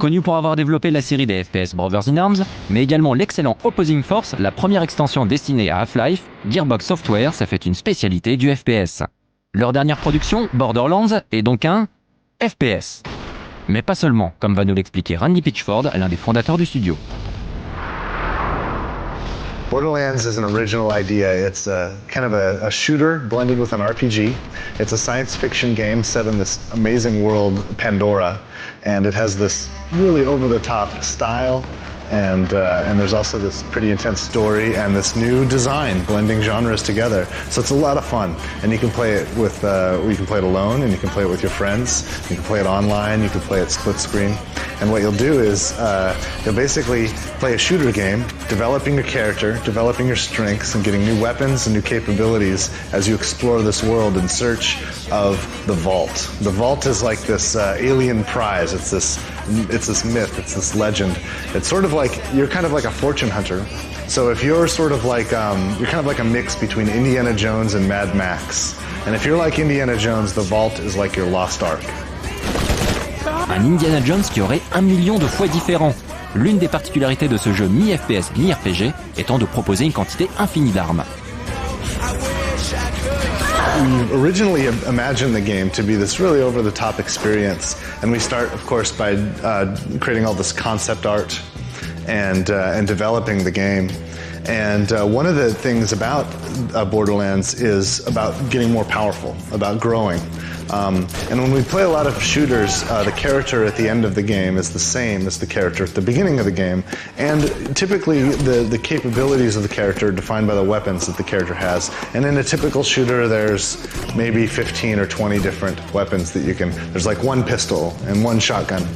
Connu pour avoir développé la série des FPS Brothers in Arms, mais également l'excellent Opposing Force, la première extension destinée à Half-Life, Gearbox Software s'est fait une spécialité du FPS. Leur dernière production, Borderlands, est donc un FPS. Mais pas seulement, comme va nous l'expliquer Randy Pitchford, l'un des fondateurs du studio. Borderlands is an original idea. It's kind of a shooter blended with an RPG. It's a science fiction game set in this amazing world, Pandora, and it has this really over-the-top style, and there's also this pretty intense story and this new design blending genres together. So it's a lot of fun, and you can play it with you can play it alone, and you can play it with your friends. You can play it online. You can play it split screen. And what you'll do is you'll basically play a shooter game, developing your character, developing your strengths, and getting new weapons and new capabilities as you explore this world in search of the Vault. The Vault is like this alien prize. It's this myth. It's this legend. It's sort of like you're kind of like a fortune hunter. So if you're sort of like you're kind of like a mix between Indiana Jones and Mad Max. And if you're like Indiana Jones, the Vault is like your lost ark. Un Indiana Jones qui aurait 1 million de fois différent. L'une des particularités de ce jeu mi-FPS, mi-RPG étant de proposer une quantité infinie d'armes. We originally imagined the game to be this really over-the-top experience, and we start, of course, by creating all this concept art and developing the game. And one of the things about Borderlands is about getting more powerful, about growing. And when we play a lot of shooters, the character at the end of the game is the same as the character at the beginning of the game. And typically the capabilities of the character are defined by the weapons that the character has. And in a typical shooter, there's maybe 15 or 20 different weapons that you can, there's like one pistol and one shotgun.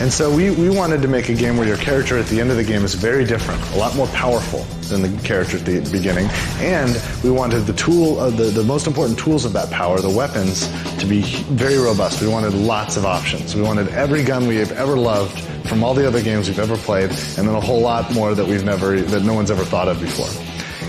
And so we wanted to make a game where your character at the end of the game is very different, a lot more powerful than the character at the beginning. And we wanted the tool, the most important tools of that power, the weapons, to be very robust. We wanted lots of options. We wanted every gun we have ever loved from all the other games we've ever played, and then a whole lot more that that no one's ever thought of before.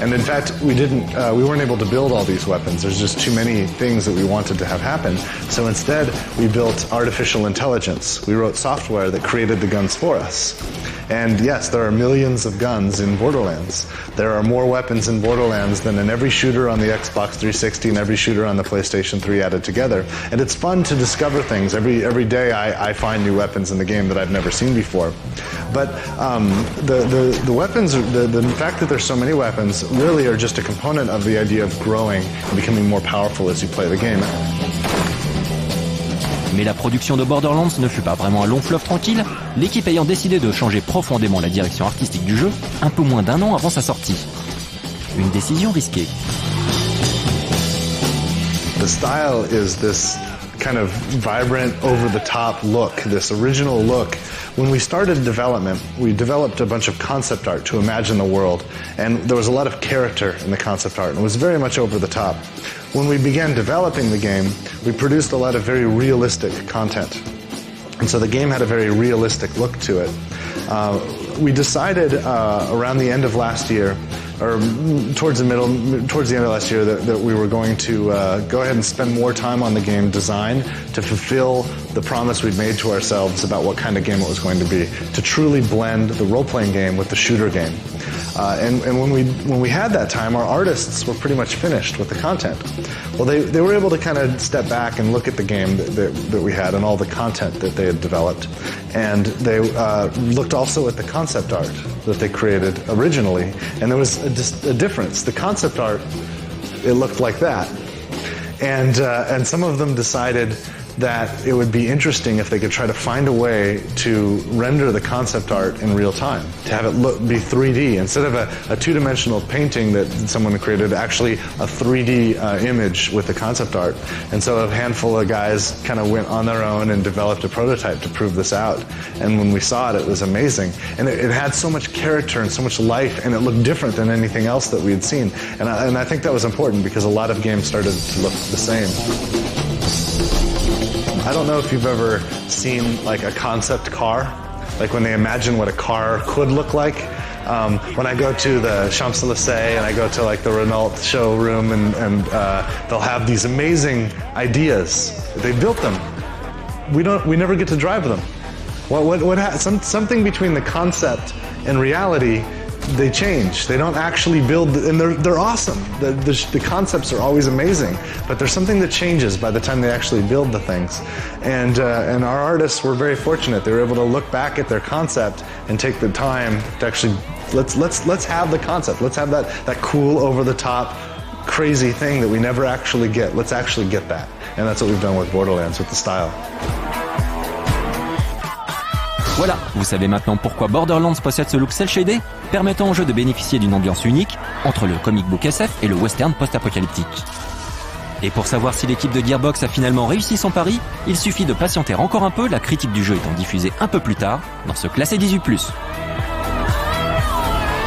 And in fact, we weren't able to build all these weapons. There's just too many things that we wanted to have happen. So instead, we built artificial intelligence. We wrote software that created the guns for us. And yes, there are millions of guns in Borderlands. There are more weapons in Borderlands than in every shooter on the Xbox 360 and every shooter on the PlayStation 3 added together. And it's fun to discover things. Every day I find new weapons in the game that I've never seen before. But the weapons, the fact that there's so many weapons really are just a component of the idea of growing and becoming more powerful as you play the game. Mais la production de Borderlands ne fut pas vraiment un long fleuve tranquille, l'équipe ayant décidé de changer profondément la direction artistique du jeu un peu moins d'1 an avant sa sortie. Une décision risquée. The style is this kind of vibrant, over-the-top look, this original look. When we started development, we developed a bunch of concept art to imagine the world, and there was a lot of character in the concept art, and it was very much over the top. When we began developing the game, we produced a lot of very realistic content. And so the game had a very realistic look to it. We decided around the end of last year, or towards the end of last year, that we were going to go ahead and spend more time on the game design to fulfill the promise we'd made to ourselves about what kind of game it was going to be, to truly blend the role-playing game with the shooter game. And when we had that time, our artists were pretty much finished with the content. Well, they were able to kind of step back and look at the game that we had and all the content that they had developed. And they looked also at the concept art that they created originally. And there was a difference. The concept art, it looked like that. And some of them decided that it would be interesting if they could try to find a way to render the concept art in real time, to have it be 3D. Instead of a two-dimensional painting that someone created, actually a 3D image with the concept art. And so a handful of guys kind of went on their own and developed a prototype to prove this out. And when we saw it, it was amazing. And it had so much character and so much life, and it looked different than anything else that we had seen. And I think that was important because a lot of games started to look the same. I don't know if you've ever seen like a concept car, like when they imagine what a car could look like. When I go to the Champs-Élysées and I go to like the Renault showroom and they'll have these amazing ideas. They built them. We never get to drive them. Something between the concept and reality, they change. They don't actually build, and they're awesome. The concepts are always amazing, but there's something that changes by the time they actually build the things. And our artists were very fortunate. They were able to look back at their concept and take the time to actually let's have the concept. Let's have that cool, over the top, crazy thing that we never actually get. Let's actually get that. And that's what we've done with Borderlands, with the style. Voilà, vous savez maintenant pourquoi Borderlands possède ce look cel-shaded, permettant au jeu de bénéficier d'une ambiance unique entre le comic book SF et le western post-apocalyptique. Et pour savoir si l'équipe de Gearbox a finalement réussi son pari, il suffit de patienter encore un peu, la critique du jeu étant diffusée un peu plus tard dans ce classé 18+.